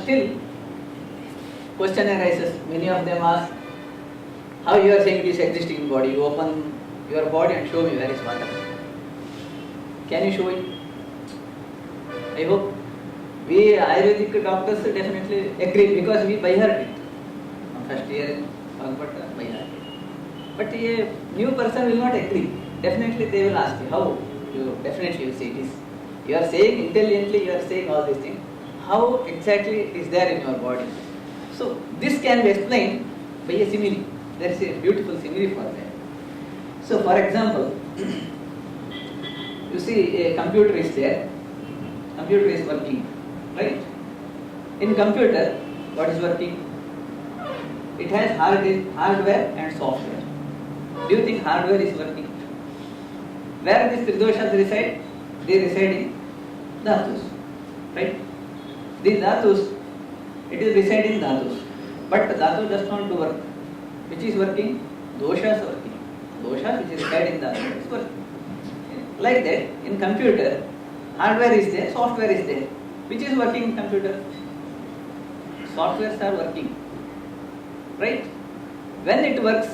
still, question arises. Many of them ask, how you are saying it is existing in body? You open your body and show me where is water. Can you show it? I hope we Ayurvedic doctors definitely agree because we by heart it. First year, by heart. But a new person will not agree. Definitely they will ask you, how? You definitely will say it is. You are saying intelligently, you are saying all these things. How exactly it is there in your body? So this can be explained by a simile. There is a beautiful simile for that. So for example, you see a computer is there. Computer is working, right? In computer, what is working? It has hardware and software. Do you think hardware is working? Where these three doshas reside? They reside in dhatus, right? These dhatus, it is reside in dhatus. But dhatu does not do work. Which is working? Doshas are working. Doshas which is reside in dhatu is working. Like that, in computer, hardware is there, software is there. Which is working in computer? Softwares are working. Right? When it works,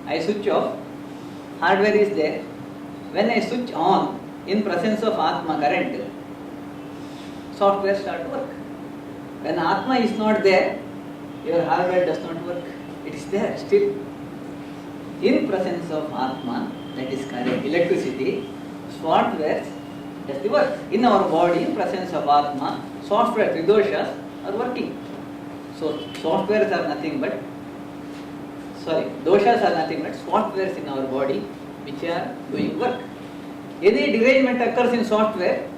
I switch off, hardware is there. When I switch on, in presence of Atma current, software start to work. When Atma is not there, your hardware does not work. It is there still. In presence of Atma, that is current, electricity, software does the work. In our body, in presence of Atma, software, tridoshas are working. So softwares are nothing but, doshas are nothing but softwares in our body which are doing work. Any derangement occurs in software,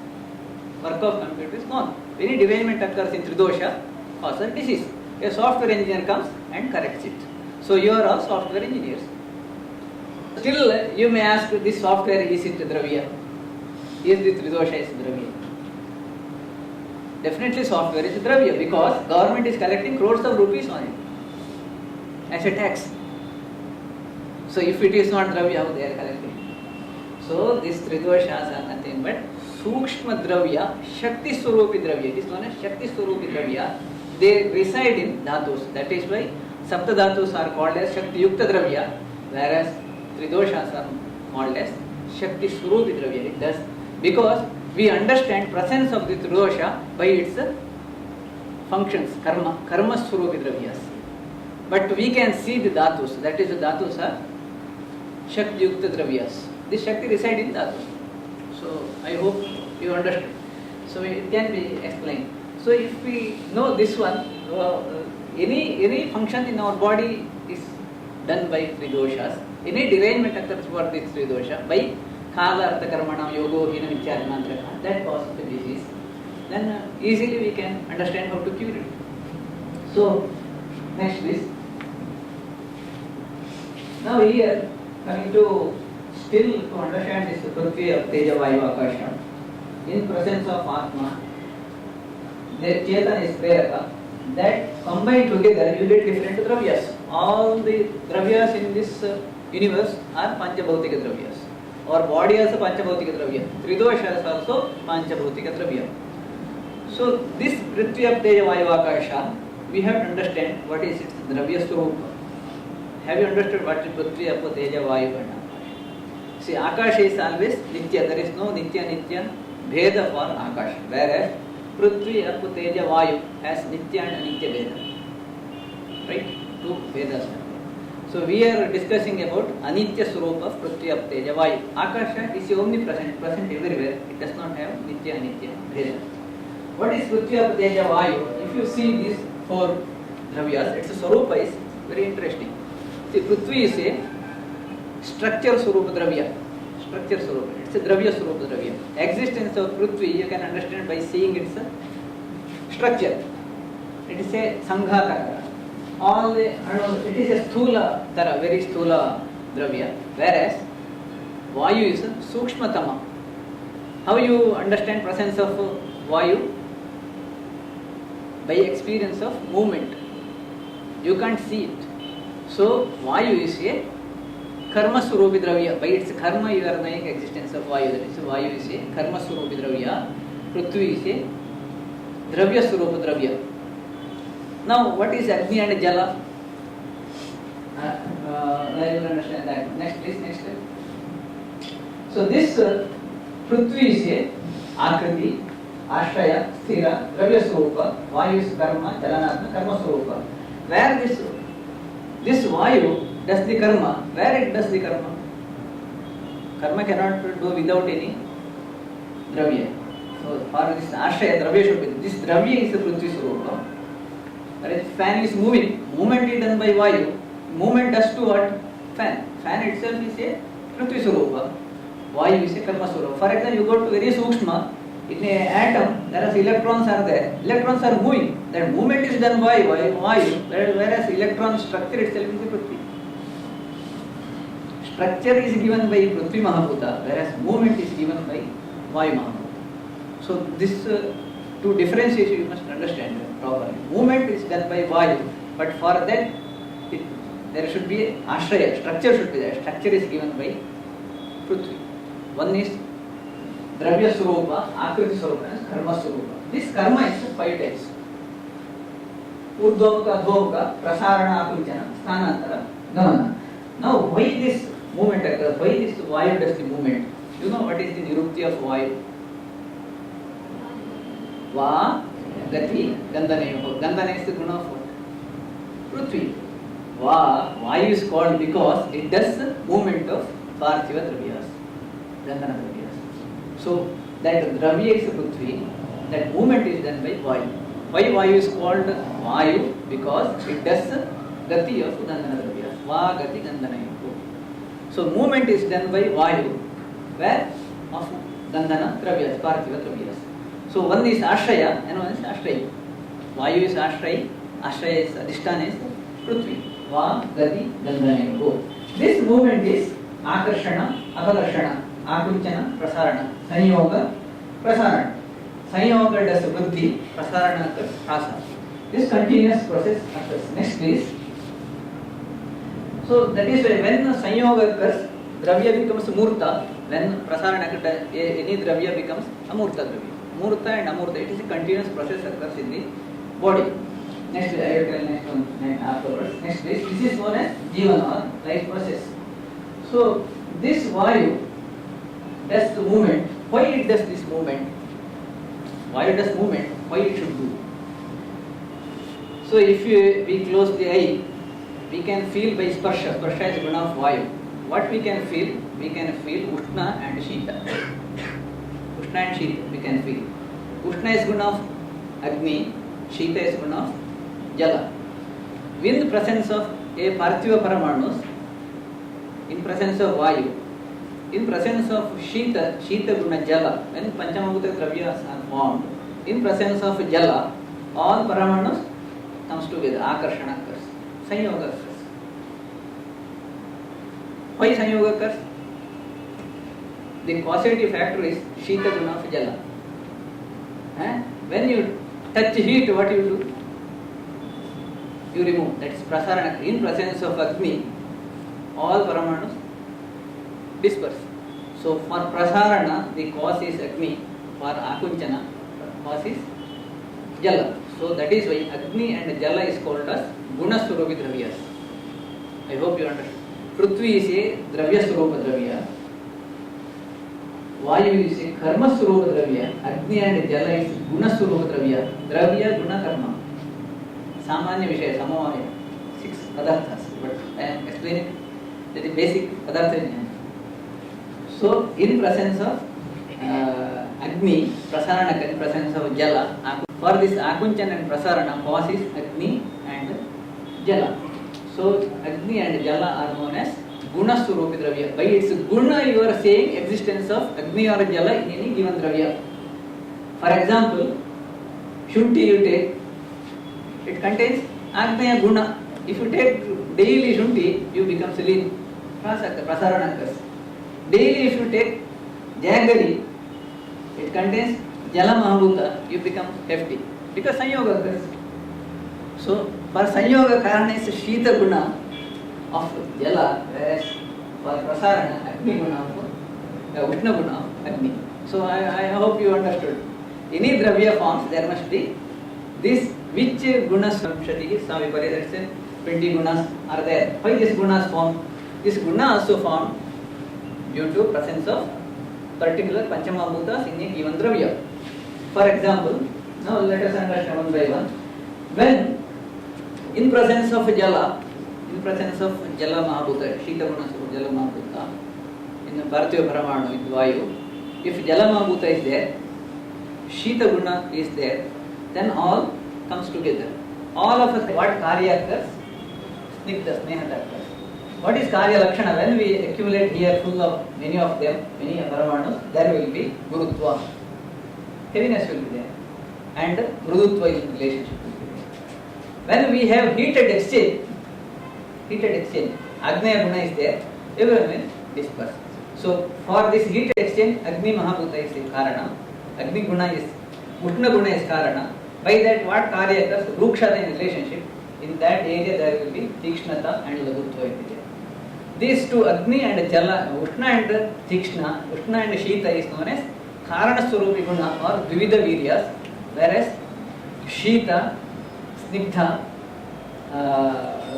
work of computer is gone. Any derangement occurs in tridosha, causes disease. A software engineer comes and corrects it. So you are all software engineers. Still, you may ask, this software, is it dravya? Is this tridosha is dravya? Definitely software is dravya because government is collecting crores of rupees on it as a tax. So if it is not dravya, how they are collecting? So these tridoshas are nothing but Sukshma Dravya, Shakti Swarupi Dravya. It is known as Shakti Swarupi Dravya. They reside in dhatus. That is why Sapta dhatus are called as Shakti Yukta Dravya, whereas Tridoshas are called as Shakti Swarupi Dravya. It does because we understand presence of the Tridosha by its functions, karma Swarupi Dravyas. But we can see the dhatus. That is, the dhatus are Shakti Yukta Dravyas. This Shakti reside in dhatus. So I hope you understand. So it can be explained. So if we know this one, any function in our body is done by three doshas. Any derangement occurs for this three dosha by kala artha karmana yogo hina vichara mantra, that causes the disease. Then easily we can understand how to cure it. So next is, now here coming to still to understand this Prithvi of Teja Vayu Akasha, in presence of Atma, their Chetan is Preraka, that combined together you get different dravyas. All the dravyas in this universe are Panchabhautika dravyas. Our body also Panchabhautika dravya. Tridosha is also Panchabhautika dravya. So this Prithvi of Teja Vayu Akasha, we have to understand what is its dravya swarupa. Have you understood what is Prithvi of Teja Vayu Akasha? See, Akasha is always Nitya. There is no Nitya Bheda for Akasha. Whereas Prithvi, Apu, Teja, Vayu has Nitya and Anitya Bheda. Right? Two Vedas. So we are discussing about Anitya Swarupa of Prithvi, Apu, Teja, Vayu. Akasha is omnipresent, present everywhere. It does not have Nitya, Anitya Bheda. What is Prithvi, Apu, Teja, Vayu? If you see these four dravyas, its Swarupa is very interesting. See, Prithvi is a structure Swarupa Dravya. Structure Swarupa. It's a Dravya Swarupa Dravya. Existence of Prithvi you can understand by seeing its structure. It is a Sanghatara. It is a Sthula Tara, very Sthula Dravya. Whereas Vayu is Sukshmatama. How you understand presence of Vayu? By experience of movement. You can't see it. So Vayu is a Karma Swarupi Dravya. By its karma you are knowing existence of Vayu. That is, Vayu is a Karma Swarupi Dravya. Prithvi is a Dravya Swarupa Dravya. Now, what is Agni and Jala? I will understand that. Next, please, next. So, this Prithvi is a Akriti, Ashraya, Sthira, Dravya Swarupa, Vayu is Karma, Jalanatma, Karma Swarupa. Where this Vayu does the karma, where it does the karma? Karma cannot do without any Dravya. So, for this Ashraya, Dravya should be. This Dravya is the Prithvi Swarupa. Whereas fan is moving, movement is done by Vayu. Movement does to what? Fan. Fan itself is a Prithvi Swarupa. Vayu is a Karma Swarupa. For example, you go to very Sukshma, in an atom, there are electrons are there. Electrons are moving. That movement is done by Vayu, whereas electron structure itself is a Prithvi. Structure is given by Prithvi Mahabhuta, whereas movement is given by Vayu Mahabhuta. So this to differentiate you must understand properly. Movement is done by Vayu, but for that there should be Ashraya, structure should be there. Structure is given by Prithvi. One is Dravya Swarupa, Akriti Swarupa and Karma Swarupa. This karma is 5 types. Urdhvamuka, Adhvamuka, Prasarana, Akunchana, Sthanantara, Gamana. Now why this movement occurs? Why this Vayu does the movement? You know what is the nirukti of Vayu? Va, Gati, Gandhana. Gandhana is the guna of what? Prithvi. Vayu is called because it does the movement of Parthiva Dravyas, Gandhana Dravyas. So that Dravya is Prithvi, that movement is done by Vayu. Why Vayu is called Vayu? Because it does the Gati of Gandhana Dravyas. Va, Gati, Gandhana. So movement is done by Vayu, where of Gandhana Dravyas, Parthiva Dravyas. So one is Ashraya and one is Ashrayi. Vayu is Ashrayi, Ashraya is Adhisthana is Prithvi. Va, Gati, Gandhana. This movement is Akarshana, Apakarshana, Akunchana, Prasarana, Sanyoga, Prasarana. Sanyoga does Vruddhi, Prasarana occurs Rasa. This continuous process occurs. Next please. So that is why when Sanyoga occurs, Dravya becomes Murta. When Prasarana occurs, any Dravya becomes Amurta Dravya. Murta and Amurta, it is a continuous process occurs in the body. Next, I will tell next one afterwards. Next please. This is known as Jivana or life process. So this Vayu does the movement. Why it does this movement? Why it does movement? Why it should do? So if we close the eye, we can feel by sparsha. Sparsha is guna of Vayu. What we can feel? We can feel Ushna and Shita. Ushna and Shita we can feel. Ushna is guna of Agni. Shita is guna of Jala. In the presence of a Parthiva Paramanus, in presence of Vayu, in presence of Shita, Shita guna Jala, when Panchamabhuta Dravyas are formed, in presence of Jala, all Paramanus comes together, Akarshana occurs, Sanyoga occurs. Why Sanyoga occurs? The causative factor is Shita guna of Jala. When you touch heat, what you do? You remove, that is Prasarana. In presence of Agni, all Paramanus disperse. So for Prasarana, the cause is Agni. For Akunchana, cause is Jala. So that is why Agni and Jala is called as Guna Swarupi Dravyas. I hope you understand. Prithvi is a Dravya Swarupa Dravya. Vayu is a Karma Swarupa Dravya. Agni and Jala is Guna Swarupa Dravya. Dravya, Guna, Karma. Samanya Vishaya, Samavaya. 6 padarthas. But I am explaining that the basic padartha. So in presence of Agni, Prasarana in presence of Jala. For this Akunchana and Prasarana, cause is Agni and Jala. So Agni and Jala are known as Guna Swarupi Dravya. By its Guna you are saying existence of Agni or Jala in any given Dravya. For example, Shunti you take, it contains Agnaya Guna. If you take daily Shunti, you become lean. Prasarana occurs. Daily if you take Jagari, it contains Jala Mahabhuta, you become hefty. Because Sanyoga occurs. So for Sanyoga Karana is Shita Guna of Jala, whereas for Prasarana, Agni Guna of Ushna Guna of Agni. So I hope you understood. any Dravya forms, there must be this which gunas samshati, some viparita, 20 gunas are there. Why this gunas form? This guna also formed due to presence of particular Panchama Bhutas in a given Dravya. For example, now let us understand one by one. When in presence of Jala Mahabhuta, Shita Guna Jala Mahabhuta, in the Bharatiya Paramanu, in Vayu, if Jala Mahabhuta is there, Shita Guna is there, then all comes together. All of us, what Karya occurs? Snigdha, Sneha occurs. What is Karya Lakshana? When we accumulate here full of many of them, many Paramanus, there will be Gurutva. Heaviness will be there. And Mrudutva is in relationship. When we have heated exchange, Agneya Guna is there, everyone will disperse. So for this heated exchange, Agni Mahabhuta is the Karana, Agni Guna is, Ushna Guna is Karana. By that what Karya occurs? Rukshata in relationship. In that area there will be Tikshnata and Lagutva in there. These two, Agni and Jala, Ushna and Tikshna, Ushna and Shita is known as Karana Swarupi Guna or Dvivida Viryas, whereas Shita, Snigdha,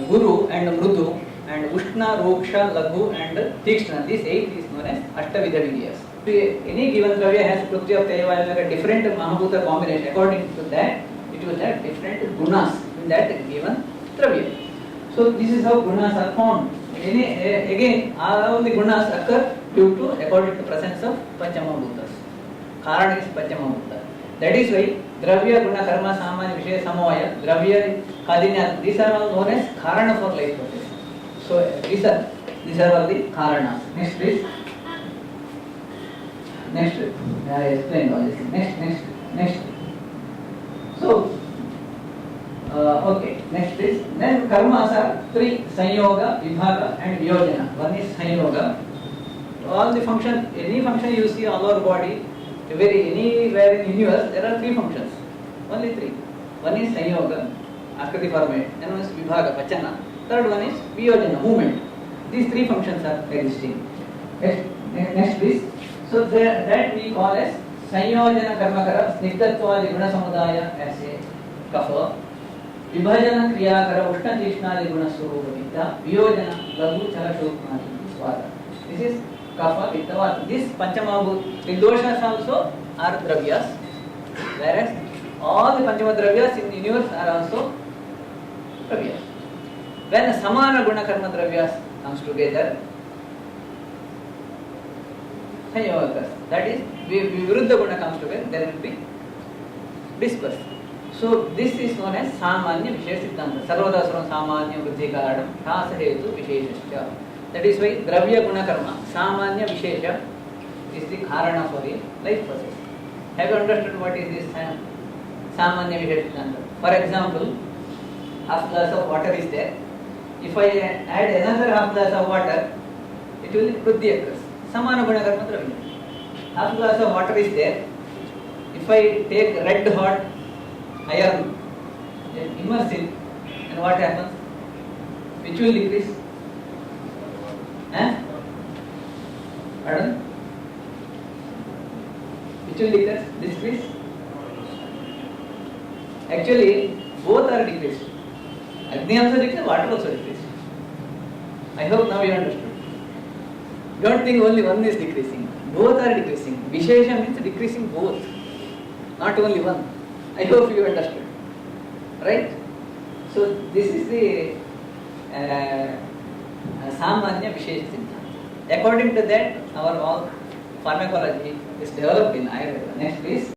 Guru and Mrudu and Ushna, Roksha, Laghu and Tikshna, these 8 is known as Ashtavida Viryas. Any given Dravya has Prithvi of Tejavaya, a different Mahabhuta combination. According to that, it will have different gunas in that given Dravya. So this is how gunas are formed. Again, all the gunas occur due to, according to presence of Panchama Bhutas. Karana is Panchama Bhuta. That is why Dravya, Guna, Karma, Samanya, Vishaya, Samavaya, Dravya, Kadinya, these are all known as Karana for life process. So these are all the Karanas. Next please. Next. I explained all this. Next. So, okay, next please. Then karmas are 3: Sanyoga, Vibhaga and Vyojana. One is Sanyoga. All the function, any function you see all over body, anywhere in universe, there are 3 functions. Only 3. One is Sanyoga, Akriti format. Then one is Vibhaga, Pachana. Third one is Vyojana, movement. These 3 functions are existing. Next please. So that we call as Sanyojana Karmakara, Snigdhatva Guna Samudaya as a Kapha. Vibhajana Kriyakara, Ushna Tishna Guna Surupa Vitta, Vyojana Laghu Chala Shukma Vata. This is Kapha Vitta Vata. This Panchama Doshas also are Dravyas, whereas all the Panchama Dravyas in the universe are also Dravyas. When Samana Guna Karma Dravyas comes together, that is, Viruddha Guna comes together, there will be dispersed. So this is known as Samanya Vishesha Siddhanta. Sarvadasram Samanya Vruddhi Karanam Rasa Hetu Visheshascha. That is why Dravya Guna Karma, Samanya Vishesha is the Karana for the life process. Have you understood what is this Samanya Vishesha Siddhanta? For example, half glass of water is there. If I add another half glass of water, it will Vruddhi occurs. Samana Guna Karma Dravya. Half glass of water is there. If I take red hot iron, immerse it, and what happens? Which will decrease? Pardon? Which will decrease? Actually, both are decreased. Agni also decreased, water also decreased. I hope now you understood. Don't think only one is decreasing. Both are decreasing. Vishesha means decreasing both, not only one. I hope you understood. Right? So this is the Samanya Vishesha Siddhanta. According to that, our all pharmacology is developed in Ayurveda. Next please.